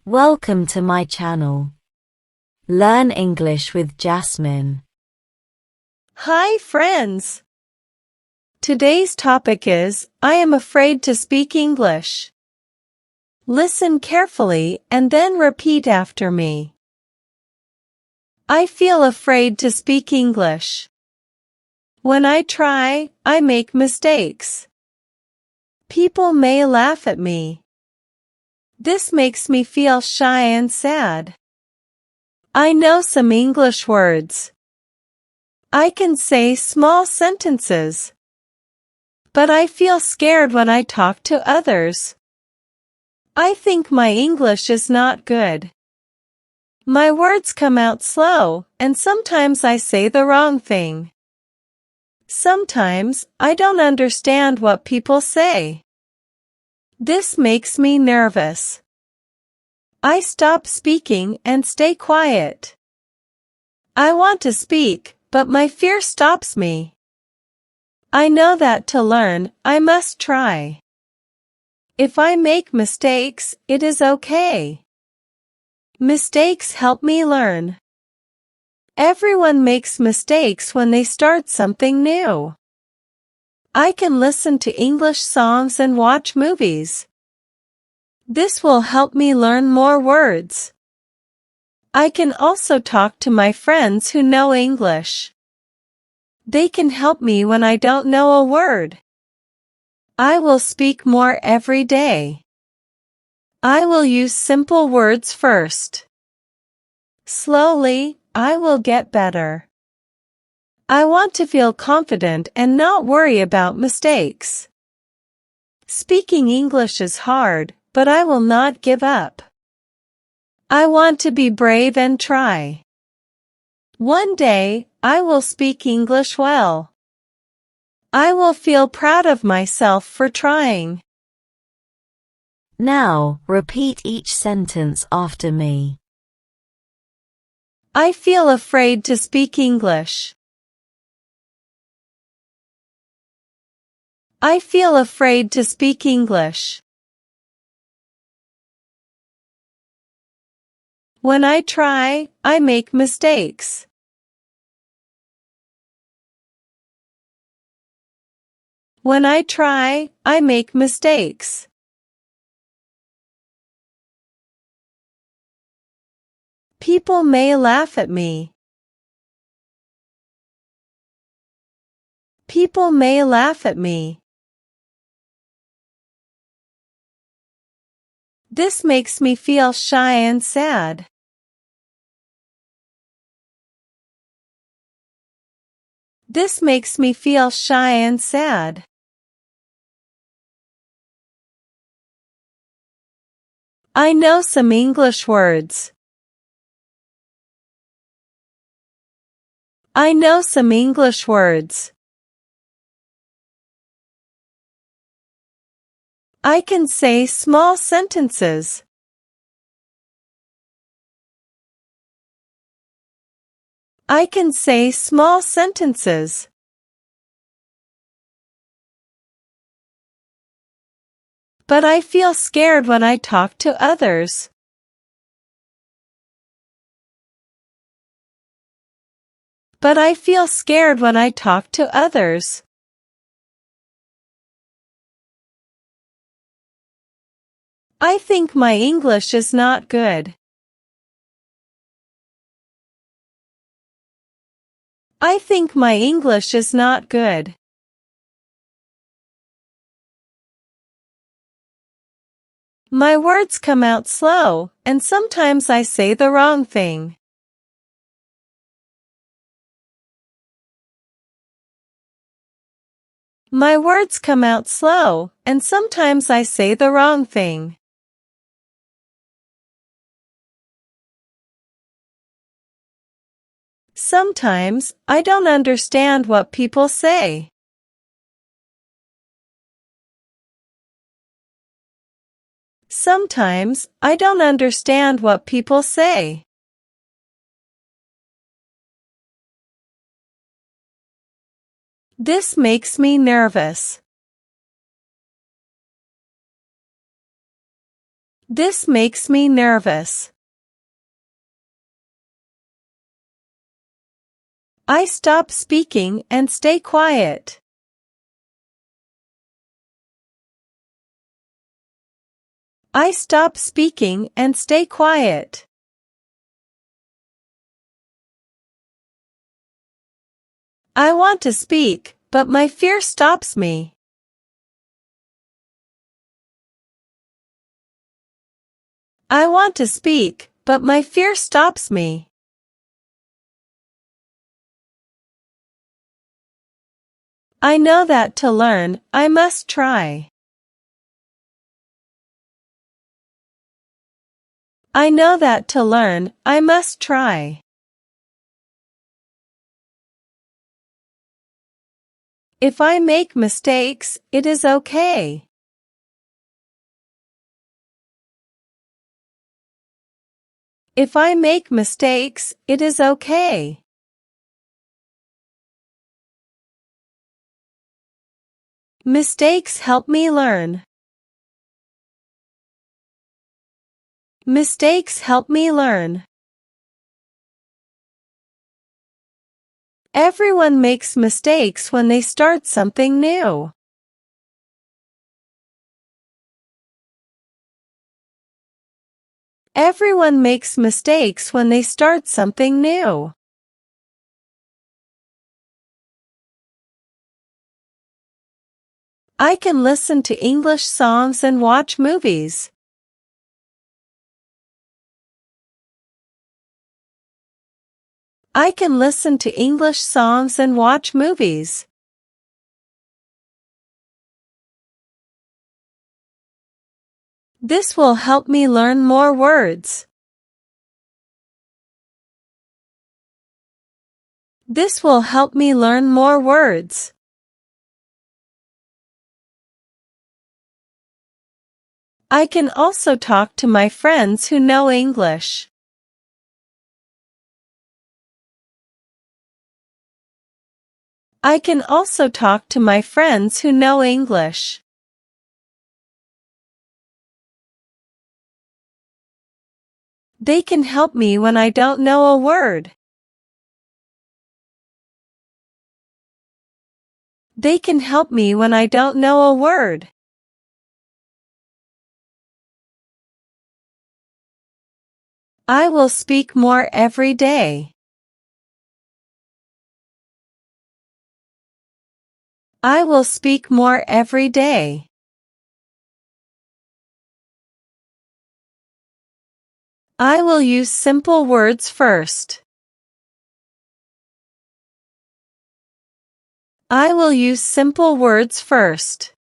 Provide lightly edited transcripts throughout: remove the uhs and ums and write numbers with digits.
Welcome to my channel. Learn English with Jasmine. Hi friends! Today's topic is, I am afraid to speak English. Listen carefully and then repeat after me. I feel afraid to speak English. When I try, I make mistakes. People may laugh at me. This makes me feel shy and sad. I know some English words. I can say small sentences. But I feel scared when I talk to others. I think my English is not good. My words come out slow, and sometimes I say the wrong thing. Sometimes I don't understand what people say. This makes me nervous. I stop speaking and stay quiet. I want to speak, but my fear stops me. I know that to learn, I must try. If I make mistakes, it is okay. Mistakes help me learn. Everyone makes mistakes when they start something new. I can listen to English songs and watch movies. This will help me learn more words. I can also talk to my friends who know English. They can help me when I don't know a word. I will speak more every day. I will use simple words first. Slowly, I will get better. I want to feel confident and not worry about mistakes. Speaking English is hard, but I will not give up. I want to be brave and try. One day, I will speak English well. I will feel proud of myself for trying. Now, repeat each sentence after me. I feel afraid to speak English. I feel afraid to speak English. When I try, I make mistakes. When I try, I make mistakes. People may laugh at me. People may laugh at me. This makes me feel shy and sad. This makes me feel shy and sad. I know some English words. I know some English words. I can say small sentences. I can say small sentences. But I feel scared when I talk to others. But I feel scared when I talk to others. I think my English is not good. I think my English is not good. My words come out slow, and sometimes I say the wrong thing. My words come out slow, and sometimes I say the wrong thing. Sometimes, I don't understand what people say. Sometimes, I don't understand what people say. This makes me nervous. This makes me nervous. I stop speaking and stay quiet. I stop speaking and stay quiet. I want to speak, but my fear stops me. I want to speak, but my fear stops me. I know that to learn, I must try. I know that to learn, I must try. If I make mistakes, it is okay. If I make mistakes, it is okay. Mistakes help me learn. Mistakes help me learn. Everyone makes mistakes when they start something new. Everyone makes mistakes when they start something new. I can listen to English songs and watch movies. I can listen to English songs and watch movies. This will help me learn more words. This will help me learn more words. I can also talk to my friends who know English. I can also talk to my friends who know English. They can help me when I don't know a word. They can help me when I don't know a word. I will speak more every day. I will speak more every day. I will use simple words first. I will use simple words first.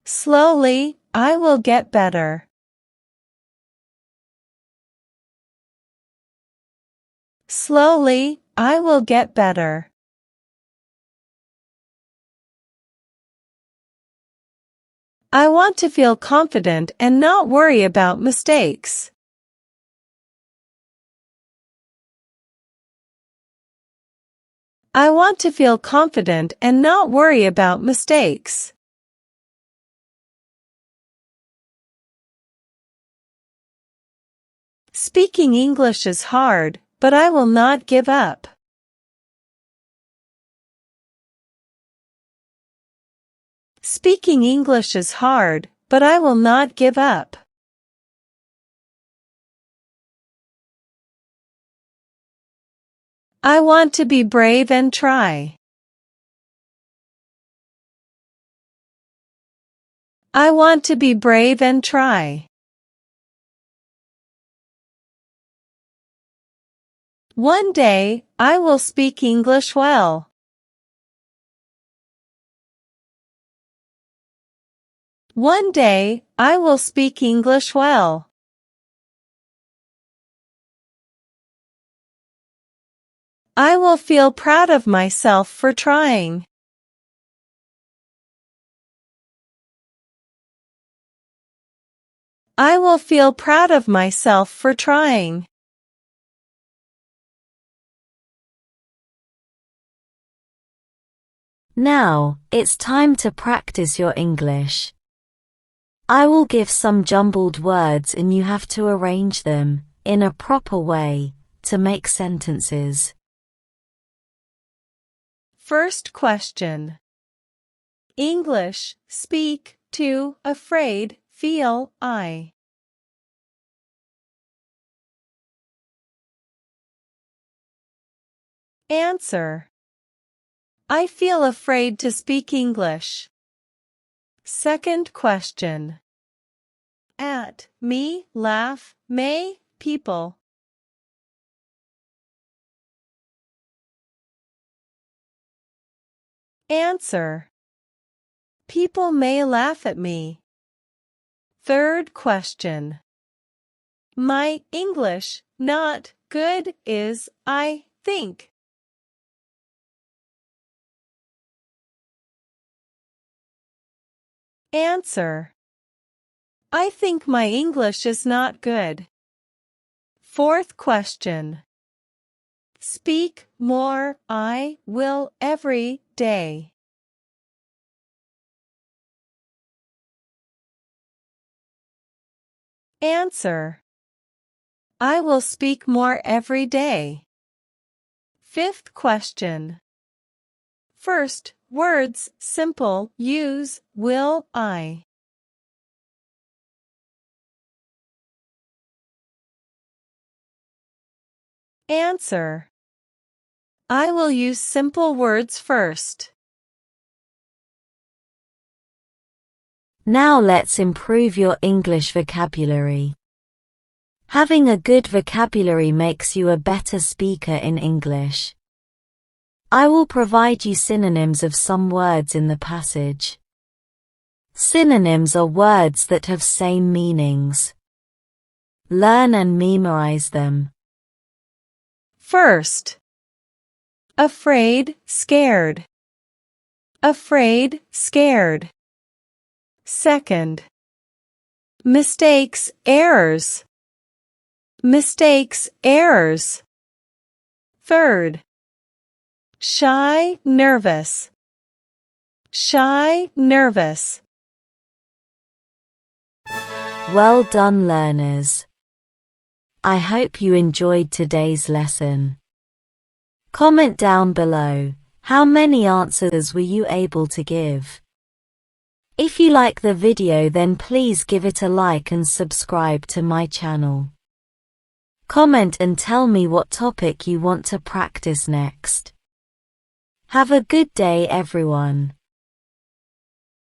Slowly, I will get better. Slowly, I will get better. I want to feel confident and not worry about mistakes. I want to feel confident and not worry about mistakes. Speaking English is hard, but I will not give up. Speaking English is hard, but I will not give up. I want to be brave and try. I want to be brave and try. One day, I will speak English well. One day, I will speak English well. I will feel proud of myself for trying. I will feel proud of myself for trying. Now, it's time to practice your English. I will give some jumbled words and you have to arrange them, in a proper way, to make sentences. First question. English, speak, to, afraid, feel, I. Answer. I feel afraid to speak English. Second question. At, me, laugh, may, people. Answer. People may laugh at me. Third question. My English, not good, is, I think. Answer. I think my English is not good. Fourth question. Speak more, I will every day. Answer. I will speak more every day. Fifth question. First, words, simple, use, will, I. Answer. I will use simple words first. Now let's improve your English vocabulary. Having a good vocabulary makes you a better speaker in English. I will provide you synonyms of some words in the passage. Synonyms are words that have same meanings. Learn and memorize them. First. Afraid, scared. Afraid, scared. Second. Mistakes, errors. Mistakes, errors. Third. Shy, nervous. Shy, nervous. Well done, learners. I hope you enjoyed today's lesson. Comment down below, how many answers were you able to give? If you like the video, then please give it a like and subscribe to my channel. Comment and tell me what topic you want to practice next. Have a good day, everyone.